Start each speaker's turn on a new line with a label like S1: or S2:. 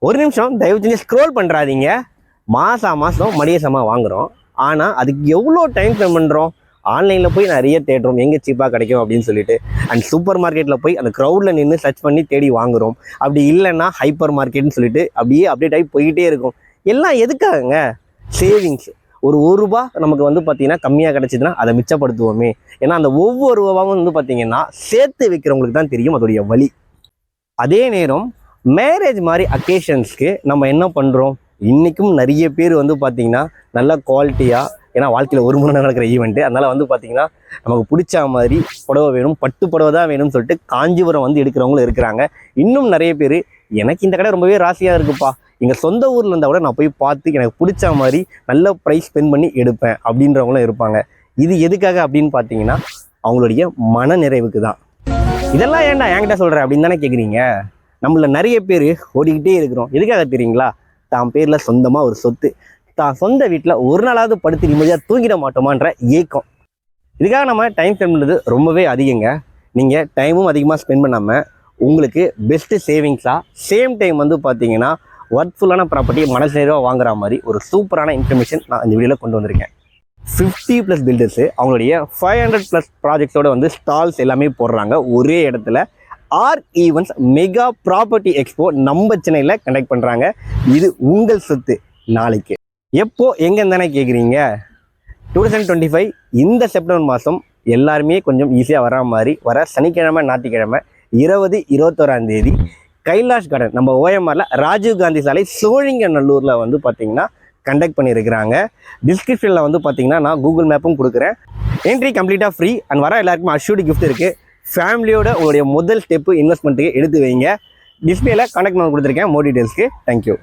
S1: ஒரு நிமிஷம் தயவு செஞ்சு ஸ்க்ரோல் பண்ணுறாதீங்க. மாதம் மளிகை சாமான் வாங்குகிறோம். ஆனால் அதுக்கு எவ்வளோ டைம் ஸ்பெண்ட் பண்ணுறோம்? ஆன்லைனில் போய் நிறைய தேடுறோம் எங்கே சீப்பாக கிடைக்கும் அப்படின்னு சொல்லிட்டு. அண்ட் சூப்பர் மார்க்கெட்டில் போய் அந்த க்ரௌடில் நின்று சர்ச் பண்ணி தேடி வாங்குகிறோம். அப்படி இல்லைன்னா ஹைப்பர் மார்க்கெட்னு சொல்லிட்டு அப்படியே அப்டேட் ஆகி போய்கிட்டே இருக்கும். எல்லாம் எதுக்காகங்க? சேவிங்ஸ். ஒரு ரூபா நமக்கு பார்த்தீங்கன்னா கம்மியாக கிடச்சிதுன்னா அதை மிச்சப்படுத்துவோமே. ஏன்னா அந்த ஒவ்வொரு ரூபாவும் பார்த்தீங்கன்னா சேர்த்து வைக்கிறவங்களுக்கு தான் தெரியும் அதோடைய வழி. அதே நேரம் மேரேஜ் மாதிரி அக்கேஷன்ஸ்க்கு நம்ம என்ன பண்ணுறோம்? இன்றைக்கும் நிறைய பேர் பார்த்தீங்கன்னா நல்ல குவாலிட்டியாக, ஏன்னா வாழ்க்கையில் ஒரு முறை நடக்கிற ஈவெண்ட்டு, அதனால் பார்த்தீங்கன்னா நமக்கு பிடிச்ச மாதிரி புடவை வேணும், பட்டு புடவை தான் வேணும்னு சொல்லிட்டு காஞ்சிபுரம் எடுக்கிறவங்களும் இருக்கிறாங்க. இன்னும் நிறைய பேர் எனக்கு இந்த கடை ரொம்பவே ராசியாக இருக்குப்பா, எங்கள் சொந்த ஊரில் இருந்தால் கூட நான் போய் பார்த்து எனக்கு பிடிச்ச மாதிரி நல்ல ப்ரைஸ் ஸ்பெண்ட் பண்ணி எடுப்பேன் அப்படின்றவங்களும் இருப்பாங்க. இது எதுக்காக அப்படின்னு பார்த்தீங்கன்னா அவங்களுடைய மன நிறைவுக்கு தான். இதெல்லாம் ஏன்டா என்கிட்ட சொல்கிறேன் அப்படின்னு தானே கேட்குறீங்க. நம்மள நிறைய பேர் ஓடிக்கிட்டே இருக்கிறோம். எதுக்காக தெரியுங்களா? தான் பேரில் சொந்தமாக ஒரு சொத்து, தான் சொந்த வீட்டில் ஒரு நாளாவது படுத்து நிம்மதியாக தூங்கிட மாட்டோமான்ற ஏக்கம். இதுக்காக நம்ம டைம் ஸ்பெண்ட் பண்ணுறது ரொம்பவே அதிகங்க. நீங்கள் டைமும் அதிகமாக ஸ்பெண்ட் பண்ணாமல் உங்களுக்கு பெஸ்ட்டு சேவிங்ஸாக சேம் டைம் பார்த்தீங்கன்னா ஒர்த்ஃபுல்லான ப்ராப்பர்ட்டி மனசு நிறைவாக வாங்குற மாதிரி ஒரு சூப்பரான இன்ஃபர்மேஷன் நான் இந்த வீடியோவில் கொண்டு வந்திருக்கேன். 50+ பில்டர்ஸு அவங்களுடைய 500+ ப்ராஜெக்ட்ஸோட ஸ்டால்ஸ் எல்லாமே போடுறாங்க ஒரே இடத்துல. Arc events mega property expo நம்ம சென்னையில் கண்டக்ட் பண்ணுறாங்க. இது உங்கள் சொத்து நாளைக்கு. எப்போ எங்கன்னு தானே கேட்குறீங்க? 2025 இந்த செப்டம்பர் மாதம் எல்லாருமே கொஞ்சம் ஈஸியாக வர மாதிரி வர சனிக்கிழமை ஞாயிற்றுக்கிழமை 20, 21ஆம் தேதி கைலாஷ் கார்டன் நம்ம ஓஎம்ஆரில் ராஜீவ் காந்தி சாலை சோழிங்கநல்லூரில் பார்த்தீங்கன்னா கண்டக்ட் பண்ணியிருக்கிறாங்க. டிஸ்கிரிப்ஷனில் பார்த்தீங்கன்னா நான் கூகுள் மேப்பும் கொடுக்குறேன். என்ட்ரி கம்ப்ளீட்டாக ஃப்ரீ. அண்ட் வர எல்லாருக்கும் அஷ்யூர்டு கிஃப்ட் இருக்குது. ஃபேமிலியோட உங்களுடைய முதல் ஸ்டெப்பு இன்வெஸ்ட்மெண்ட்டுக்கு எடுத்து வைங்க. டிஸ்பிளேல கான்டாக்ட் நம்பர் கொடுத்துருக்கேன். மோர் டீட்டெயில்ஸ்க்கு. தேங்க்யூ.